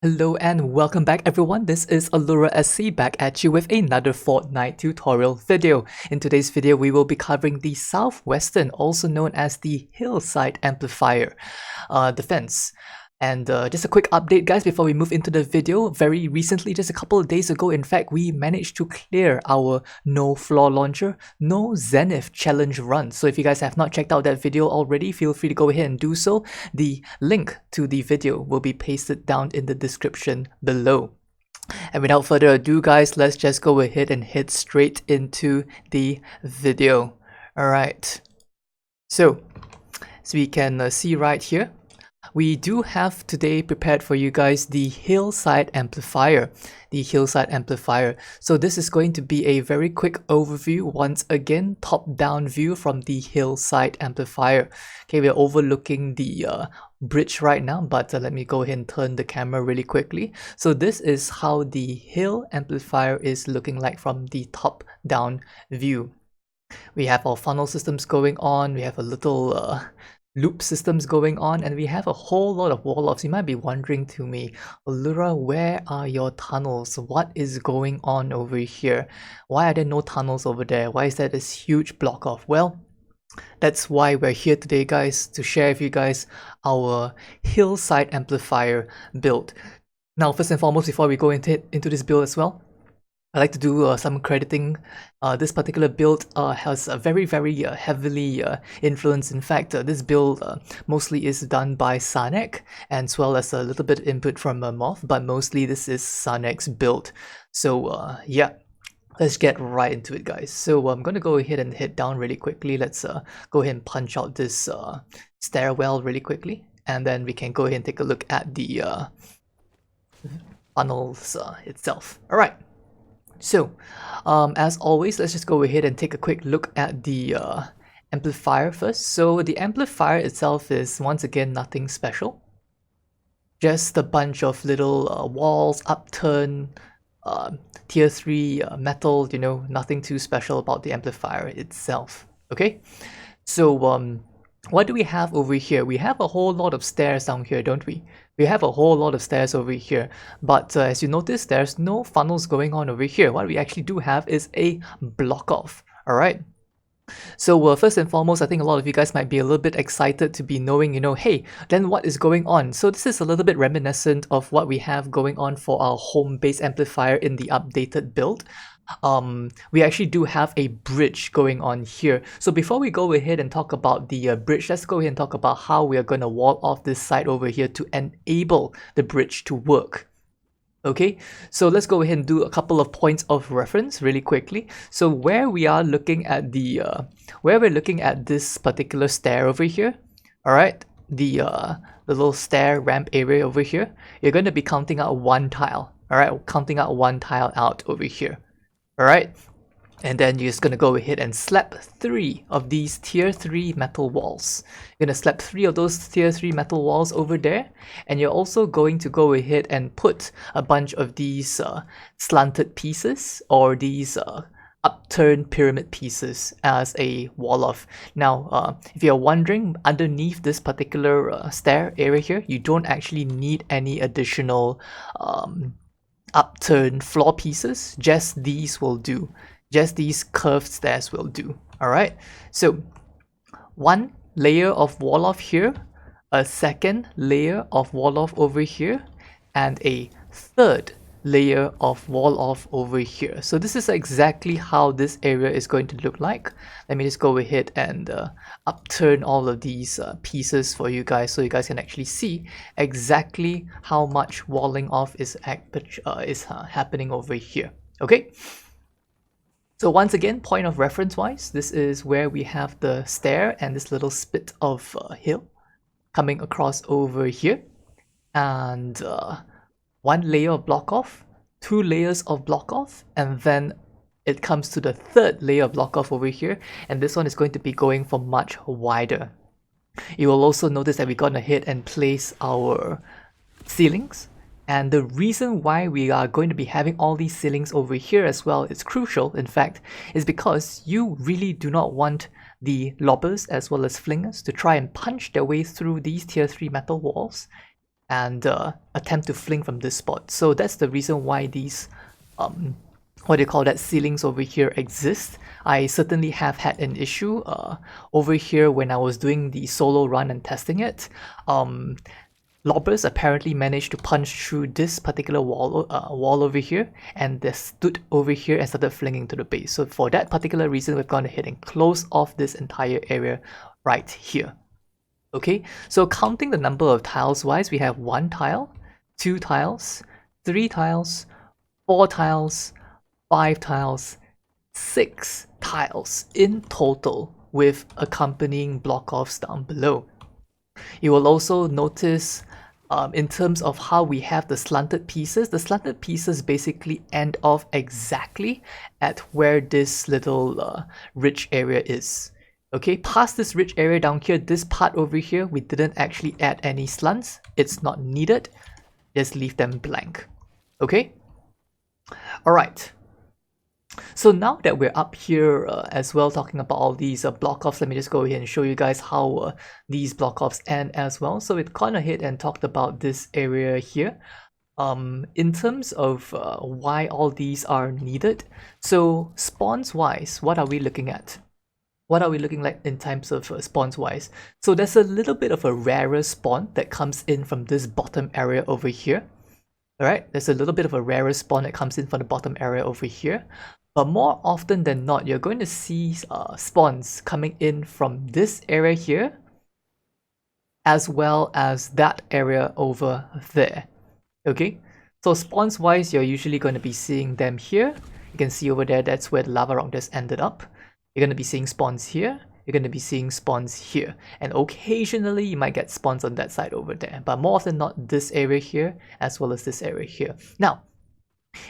Hello and welcome back everyone, this is Allura SC back at you with another Fortnite tutorial video. In today's video we will be covering the Southwestern, also known as the Hillside Amplifier defense. And just a quick update guys before we move into the video. Very recently, just a couple of days ago, in fact, we managed to clear our No Flaw Launcher, No Zenith challenge run. So if you guys have not checked out that video already, feel free to go ahead and do so. The link to the video will be pasted down in the description below. And without further ado guys, let's just go ahead and head straight into the video. Alright, so as we can see right here, we do have today prepared for you guys the Hillside Amplifier. So this is going to be a very quick overview, once again, top-down view from the Hillside Amplifier. Okay, we're overlooking the bridge right now, but let me go ahead and turn the camera really quickly. So this is how the Hill Amplifier is looking like from the top-down view. We have our funnel systems going on, we have a little loop systems going on, and we have a whole lot of wall-offs. You might be wondering to me, Allura, where are your tunnels? What is going on over here? Why are there no tunnels over there? Why is there this huge block off? Well, that's why we're here today guys, to share with you guys our Hillside Amplifier build. Now first and foremost, before we go into this build as well, I like to do some crediting. This particular build has a very heavily influenced. In fact, this build mostly is done by Sanek, and as well as a little bit of input from Moth, but mostly this is Sanek's build. So yeah, let's get right into it guys. So I'm going to go ahead and head down really quickly. Let's go ahead and punch out this stairwell really quickly, and then we can go ahead and take a look at the funnels itself. Alright. So, as always, let's just go ahead and take a quick look at the amplifier first. So the amplifier itself is, once again, nothing special. Just a bunch of little walls, upturn, tier 3 metal, you know, nothing too special about the amplifier itself. Okay, so what do we have over here? We have a whole lot of stairs down here, don't we? We have a whole lot of stairs over here, but as you notice, there's no funnels going on over here. What we actually do have is a block off. Alright, so first and foremost, I think a lot of you guys might be a little bit excited to be knowing, you know, hey, then what is going on? So this is a little bit reminiscent of what we have going on for our home base amplifier in the updated build. We actually do have a bridge going on here. So before we go ahead and talk about the bridge, let's go ahead and talk about how we are going to wall off this side over here to enable the bridge to work. Okay, so let's go ahead and do a couple of points of reference really quickly. So where we are looking at the where we're looking at this particular stair over here, all right, the little stair ramp area over here, you're going to be counting out one tile. All right, counting out one tile out over here. Alright, and then you're just going to go ahead and slap 3 of these tier 3 metal walls. You're going to slap 3 of those tier 3 metal walls over there, and you're also going to go ahead and put a bunch of these slanted pieces, or these upturned pyramid pieces, as a wall off. Now, if you're wondering, underneath this particular stair area here, you don't actually need any additional upturned floor pieces. Just these will do. Just these curved stairs will do. Alright, so one layer of wall off here, a second layer of wall off over here, and a third layer of wall off over here. So this is exactly how this area is going to look like. Let me just go ahead and upturn all of these pieces for you guys, so you guys can actually see exactly how much walling off is happening over here. Okay, so once again, point of reference wise, this is where we have the stair and this little spit of hill coming across over here, and one layer of block off, 2 layers of block off, and then it comes to the third layer of block off over here, and this one is going to be going for much wider. You will also notice that we're going to hit and place our ceilings, and the reason why we are going to be having all these ceilings over here as well is crucial, in fact, is because you really do not want the lobbers as well as flingers to try and punch their way through these tier 3 metal walls and attempt to fling from this spot. So that's the reason why these what do you call that, ceilings over here exist. I certainly have had an issue over here when I was doing the solo run and testing it. Lobbers apparently managed to punch through this particular wall over here, and they stood over here and started flinging to the base. So for that particular reason, we've gone ahead and close off this entire area right here. Okay, so counting the number of tiles wise, we have 1 tile, 2 tiles, 3 tiles, 4 tiles, 5 tiles, 6 tiles in total with accompanying block-offs down below. You will also notice in terms of how we have the slanted pieces basically end off exactly at where this little ridge area is. Okay, past this ridge area down here, this part over here, we didn't actually add any slants. It's not needed. Just leave them blank. Okay? Alright. So now that we're up here as well talking about all these block-offs, let me just go ahead and show you guys how these block-offs end as well. So we've gone ahead and talked about this area here. In terms of why all these are needed, so spawns-wise, what are we looking at? What are we looking like in terms of spawns-wise? So there's a little bit of a rarer spawn that comes in from this bottom area over here. Alright, there's a little bit of a rarer spawn that comes in from the bottom area over here. But more often than not, you're going to see spawns coming in from this area here, as well as that area over there. Okay, so spawns wise, you're usually going to be seeing them here. You can see over there, that's where the lava rock just ended up. You're going to be seeing spawns here. You're going to be seeing spawns here. And occasionally, you might get spawns on that side over there. But more often than not, this area here, as well as this area here. Now,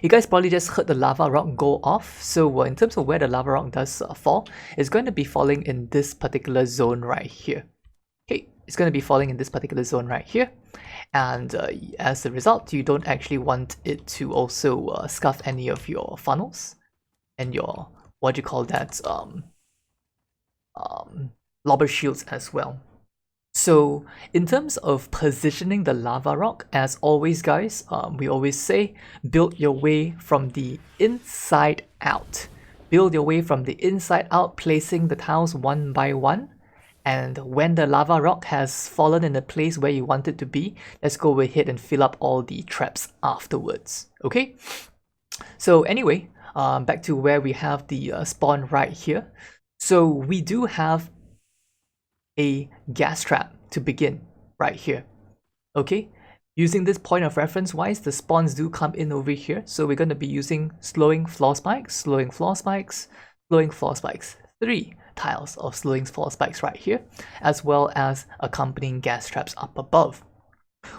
you guys probably just heard the lava rock go off. So in terms of where the lava rock does fall, it's going to be falling in this particular zone right here. Okay, it's going to be falling in this particular zone right here. And as a result, you don't actually want it to also scuff any of your funnels and your, what do you call that, lobber shields as well. So in terms of positioning the lava rock, as always guys, we always say build your way from the inside out. Build your way from the inside out, placing the tiles one by one. And when the lava rock has fallen in the place where you want it to be, let's go ahead and fill up all the traps afterwards. Okay? So anyway, back to where we have the spawn right here. So we do have a gas trap to begin right here. Okay, using this point of reference wise, the spawns do come in over here. So we're going to be using slowing floor spikes, slowing floor spikes, slowing floor spikes. 3 tiles of slowing floor spikes right here, as well as accompanying gas traps up above.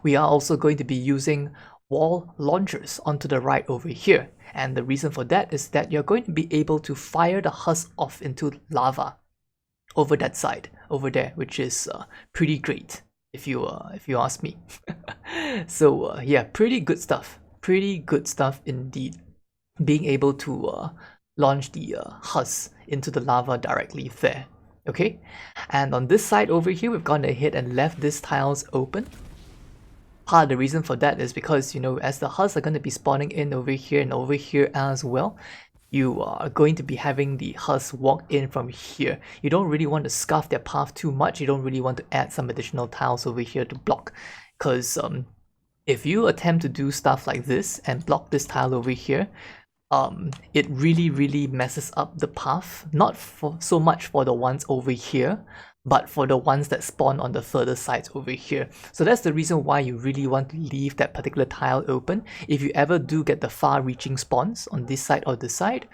We are also going to be using wall launchers onto the right over here. And the reason for that is that you're going to be able to fire the husk off into lava over that side over there, which is pretty great if you ask me. So yeah, pretty good stuff indeed, being able to launch the husk into the lava directly there. Okay, and on this side over here, we've gone ahead and left these tiles open. Part of the reason for that is because, you know, as the husks are going to be spawning in over here and over here as well, you are going to be having the husks walk in from here. You don't really want to scuff their path too much. You don't really want to add some additional tiles over here to block, because if you attempt to do stuff like this and block this tile over here, it really messes up the path. Not for so much for the ones over here, but for the ones that spawn on the further sides over here. So that's the reason why you really want to leave that particular tile open. If you ever do get the far-reaching spawns on this side or this side,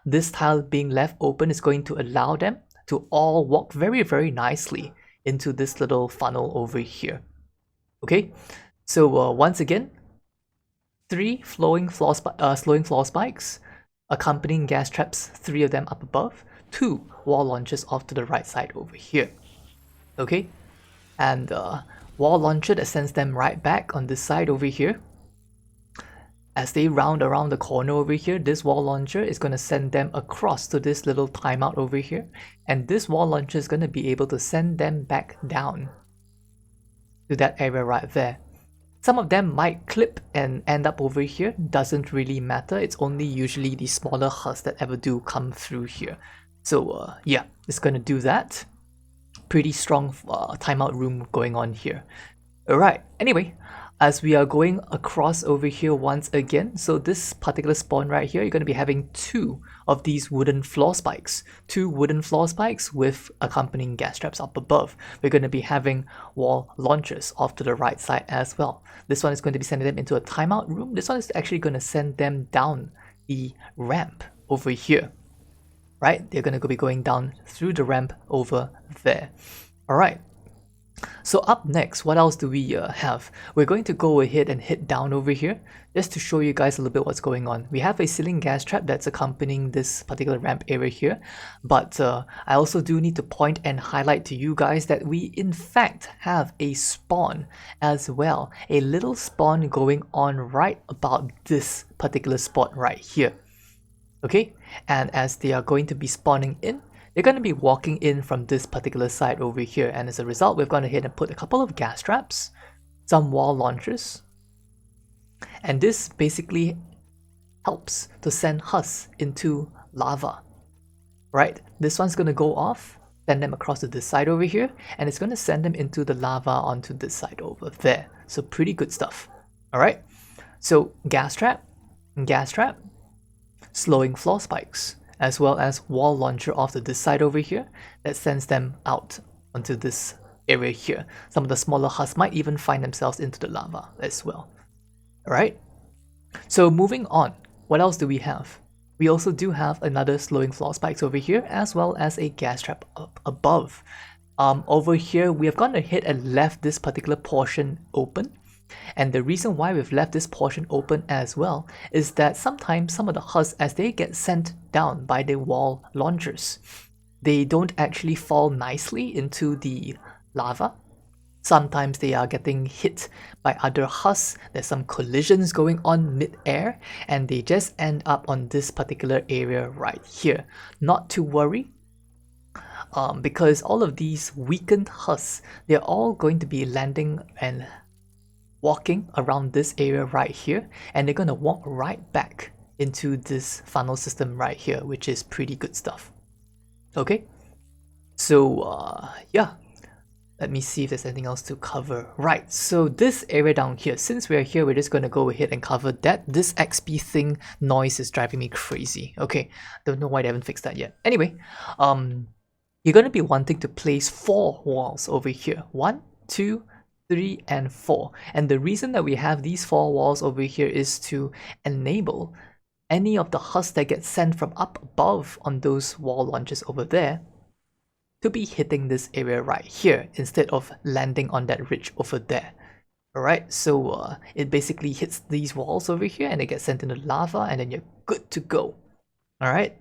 this tile being left open is going to allow them to all walk very nicely into this little funnel over here. Okay, so once again, 3 slowing floor spikes, accompanying gas traps, 3 of them up above, 2 wall launchers off to the right side over here. Okay, and wall launcher that sends them right back on this side over here. As they round around the corner over here, this wall launcher is going to send them across to this little timeout over here, and this wall launcher is going to be able to send them back down to that area right there. Some of them might clip and end up over here, doesn't really matter. It's only usually the smaller husks that ever do come through here. So yeah, it's gonna do that. Pretty strong timeout room going on here. Alright, anyway, as we are going across over here once again, so this particular spawn right here, you're going to be having 2 of these wooden floor spikes. 2 wooden floor spikes with accompanying gas traps up above. We're going to be having wall launchers off to the right side as well. This one is going to be sending them into a timeout room. This one is actually going to send them down the ramp over here. Right? They're going to be going down through the ramp over there. Alright. So up next, what else do we have? We're going to go ahead and hit down over here just to show you guys a little bit what's going on. We have a ceiling gas trap that's accompanying this particular ramp area here, but I also do need to point and highlight to you guys that we in fact have a spawn as well. A little spawn going on right about this particular spot right here. Okay, and as they are going to be spawning in, they're going to be walking in from this particular side over here, and as a result, we've gone ahead and put a couple of gas traps, some wall launchers, and this basically helps to send husks into lava. Right, this one's going to go off, send them across to this side over here, and it's going to send them into the lava onto this side over there. So pretty good stuff. Alright, so gas trap, slowing floor spikes, as well as wall launcher off to this side over here that sends them out onto this area here. Some of the smaller husks might even find themselves into the lava as well. Alright, so moving on, what else do we have? We also do have another slowing floor spikes over here, as well as a gas trap up above. Over here, we have gone ahead and left this particular portion open. And the reason why we've left this portion open as well is that sometimes some of the husks, as they get sent down by the wall launchers, they don't actually fall nicely into the lava. Sometimes they are getting hit by other husks, there's some collisions going on mid-air, and they just end up on this particular area right here. Not to worry, because all of these weakened husks, they're all going to be landing and walking around this area right here, and they're going to walk right back into this funnel system right here, which is pretty good stuff. Okay, so yeah, let me see if there's anything else to cover. Right, so this area down here, since we're here, we're just going to go ahead and cover that. This XP thing noise is driving me crazy. Okay, don't know why they haven't fixed that yet. Anyway, you're going to be wanting to place 4 walls over here. 1, 2, 3, and 4. And the reason that we have these 4 walls over here is to enable any of the husks that get sent from up above on those wall launches over there to be hitting this area right here instead of landing on that ridge over there. Alright, so it basically hits these walls over here and it gets sent into lava, and then you're good to go. Alright.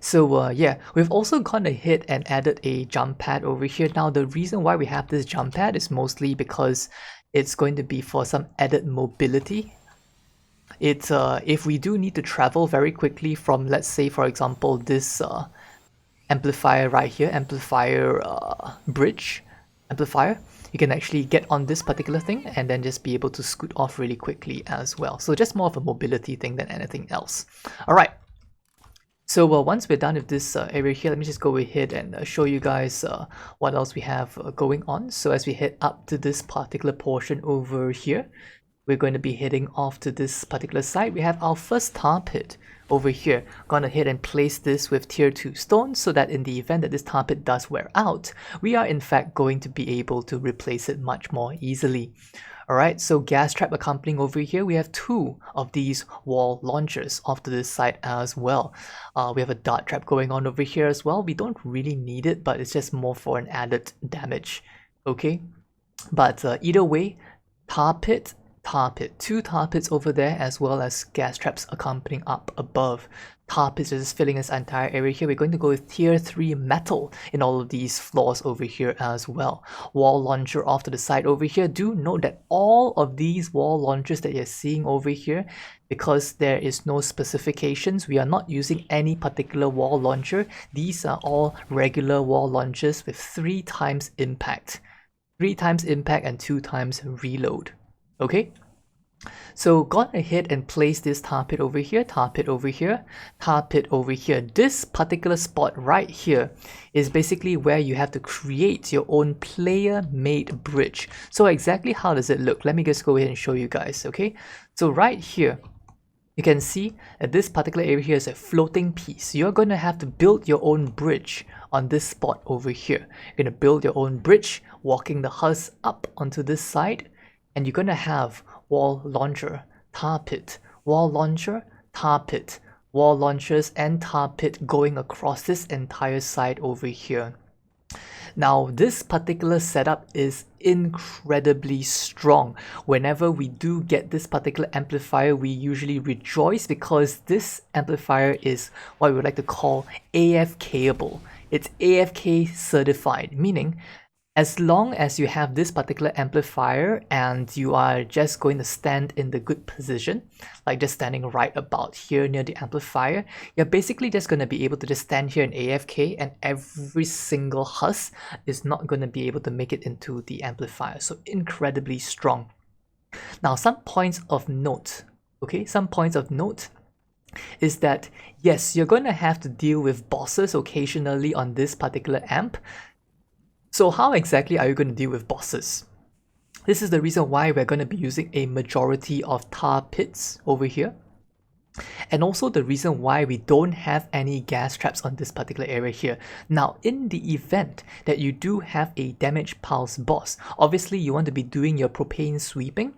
So yeah, we've also gone ahead and added a jump pad over here. Now the reason why we have this jump pad is mostly because it's going to be for some added mobility. It's if we do need to travel very quickly from, let's say for example, this amplifier right here, bridge amplifier, you can actually get on this particular thing and then just be able to scoot off really quickly as well. So just more of a mobility thing than anything else. Alright. So once we're done with this area here, let me just go ahead and show you guys what else we have going on. So as we head up to this particular portion over here, we're going to be heading off to this particular site. We have our first tar pit over here. Gone ahead and place this with tier 2 stones so that in the event that this tar pit does wear out, we are in fact going to be able to replace it much more easily. Alright, so gas trap accompanying over here, we have 2 of these wall launchers off to this side as well. We have a dart trap going on over here as well. We don't really need it, but it's just more for an added damage. Okay, but either way, tar pit, 2 tar pits over there, as well as gas traps accompanying up above. Tar pits is filling this entire area here. We're going to go with tier 3 metal in all of these floors over here as well. Wall launcher off to the side over here. Do note that all of these wall launchers that you're seeing over here, because there is no specifications, we are not using any particular wall launcher. These are all regular wall launchers with 3 times impact. 3 times impact and 2 times reload. Okay, so go ahead and place this tar pit over here, tar pit over here, tar pit over here. This particular spot right here is basically where you have to create your own player-made bridge. So exactly how does it look? Let me just go ahead and show you guys, okay? So right here, you can see that this particular area here is a floating piece. You're going to have to build your own bridge on this spot over here. You're going to build your own bridge, walking the husk up onto this side, and you're going to have wall launcher, tar pit, wall launcher, tar pit, wall launchers, and tar pit going across this entire side over here. Now, this particular setup is incredibly strong. Whenever we do get this particular amplifier, we usually rejoice because this amplifier is what we would like to call AFK-able. It's AFK certified, meaning as long as you have this particular amplifier and you are just going to stand in the good position, like just standing right about here near the amplifier, you're basically just going to be able to just stand here in AFK, and every single husk is not going to be able to make it into the amplifier. So incredibly strong. Now, some points of note, okay, some points of note is that yes, you're going to have to deal with bosses occasionally on this particular amp. So how exactly are you going to deal with bosses? This is the reason why we're going to be using a majority of tar pits over here. And also the reason why we don't have any gas traps on this particular area here. Now, in the event that you do have a damage pulse boss, obviously you want to be doing your propane sweeping.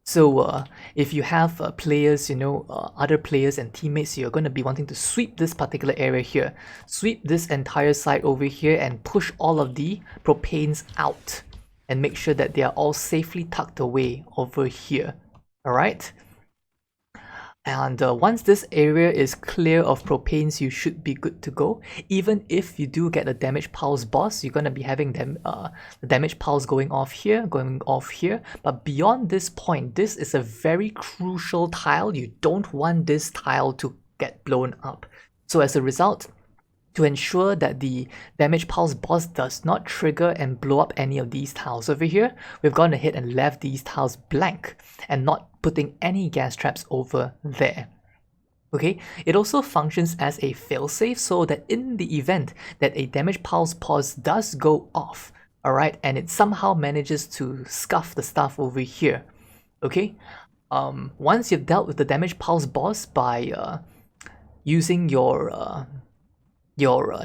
So if you have players, other players and teammates, you're going to be wanting to sweep this particular area here. Sweep this entire side over here and push all of the propanes out. And make sure that they are all safely tucked away over here. Alright? And once this area is clear of propanes, you should be good to go. Even if you do get a damage pulse boss, you're going to be having them, the damage pulse going off here. But beyond this point, this is a very crucial tile. You don't want this tile to get blown up. So as a result, to ensure that the damage pulse boss does not trigger and blow up any of these tiles over here, we've gone ahead and left these tiles blank and not putting any gas traps over there. Okay, it also functions as a failsafe so that in the event that a damage pulse pause does go off, alright, and it somehow manages to scuff the stuff over here, okay, once you've dealt with the damage pulse boss by using your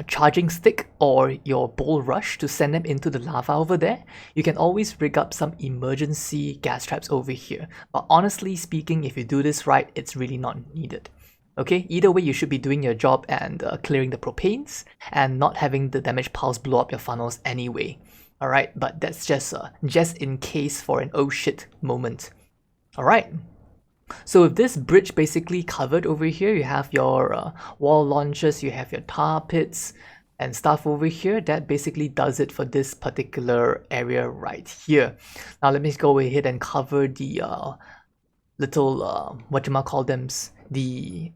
charging stick or your bull rush to send them into the lava over there, you can always rig up some emergency gas traps over here. But honestly speaking, if you do this right, it's really not needed. Okay, either way you should be doing your job and clearing the propanes and not having the damage pulse blow up your funnels anyway. Alright, but that's just in case for an oh shit moment. Alright. So with this bridge basically covered over here, you have your wall launchers, you have your tar pits and stuff over here. That basically does it for this particular area right here. Now let me go ahead and cover the little, the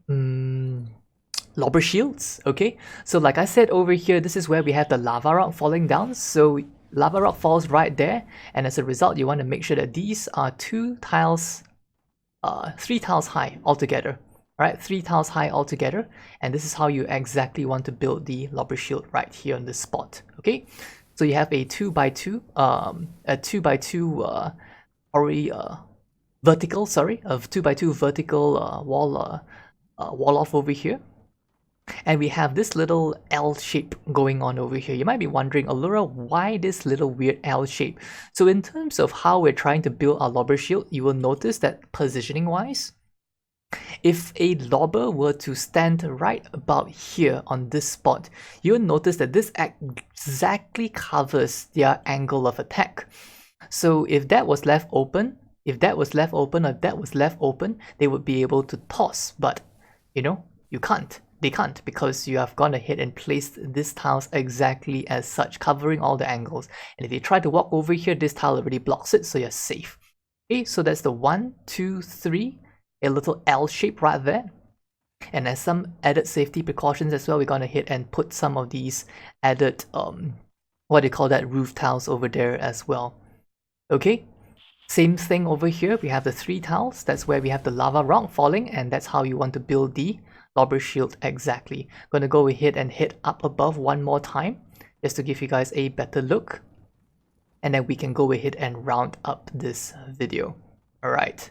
lobber shields, okay? So like I said over here, this is where we have the lava rock falling down. So lava rock falls right there, and as a result, you want to make sure that these are 3 tiles high altogether. Right, 3 tiles high altogether, and this is how you exactly want to build the lobber shield right here on this spot. Okay, so you have a 2x2, vertical, sorry, of 2x2 vertical wall off over here. And we have this little L shape going on over here. You might be wondering, Allura, why this little weird L shape? So in terms of how we're trying to build our lobber shield, you will notice that positioning wise, if a lobber were to stand right about here on this spot, you'll notice that this exactly covers their angle of attack. So if that was left open, they would be able to toss, but you can't. They can't, because you have gone ahead and placed these tiles exactly as such, covering all the angles. And if you try to walk over here, this tile already blocks it, so you're safe. Okay, so that's the 1, 2, 3, a little L shape right there. And as some added safety precautions as well, we're gone ahead and put some of these added, roof tiles over there as well. Okay? Same thing over here, we have the 3 tiles. That's where we have the lava rock falling, and that's how you want to build the lobber shield exactly. Gonna go ahead and hit up above one more time, just to give you guys a better look. And then we can go ahead and round up this video. Alright,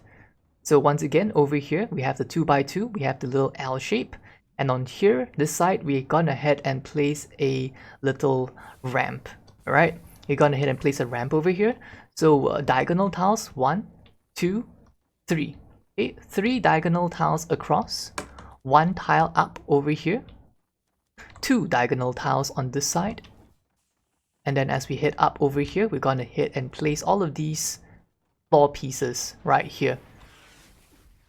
so once again, over here, we have the 2x2, we have the little L shape. And on here, this side, we're gonna head and place a little ramp. Alright, we're gonna head and place a ramp over here. So diagonal tiles, 1, 2, 3. Okay, 3 diagonal tiles across, 1 tile up over here, 2 diagonal tiles on this side. And then as we head up over here, we're gonna hit and place all of these floor pieces right here.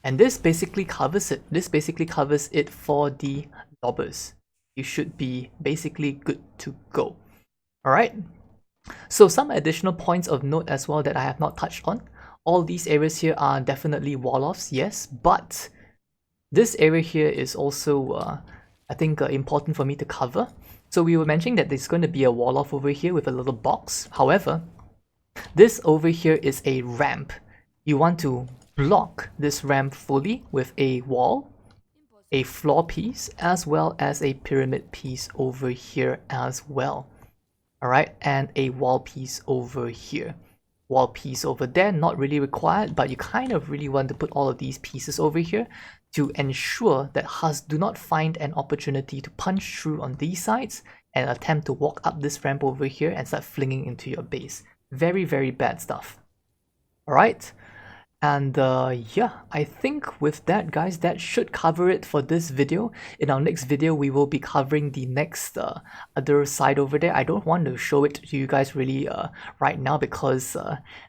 And this basically covers it. This basically covers it for the lobbers. You should be basically good to go. Alright? So some additional points of note as well that I have not touched on. All these areas here are definitely wall-offs, yes, but this area here is also, I think, important for me to cover. So we were mentioning that there's going to be a wall-off over here with a little box. However, this over here is a ramp. You want to block this ramp fully with a wall, a floor piece, as well as a pyramid piece over here as well. Alright, and a wall piece over here. Wall piece over there, not really required, but you kind of really want to put all of these pieces over here to ensure that Hus do not find an opportunity to punch through on these sides and attempt to walk up this ramp over here and start flinging into your base. Very, very bad stuff. Alright, and yeah, I think with that, guys, that should cover it for this video. In our next video, we will be covering the next other side over there. I don't want to show it to you guys really right now because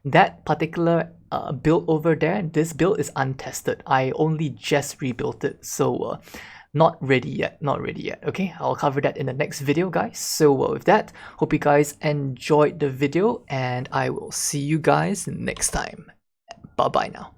that particular build over there, this build is untested. I only just rebuilt it, so not ready yet, not ready yet. Okay, I'll cover that in the next video, guys. So with that, hope you guys enjoyed the video, and I will see you guys next time. Bye bye now.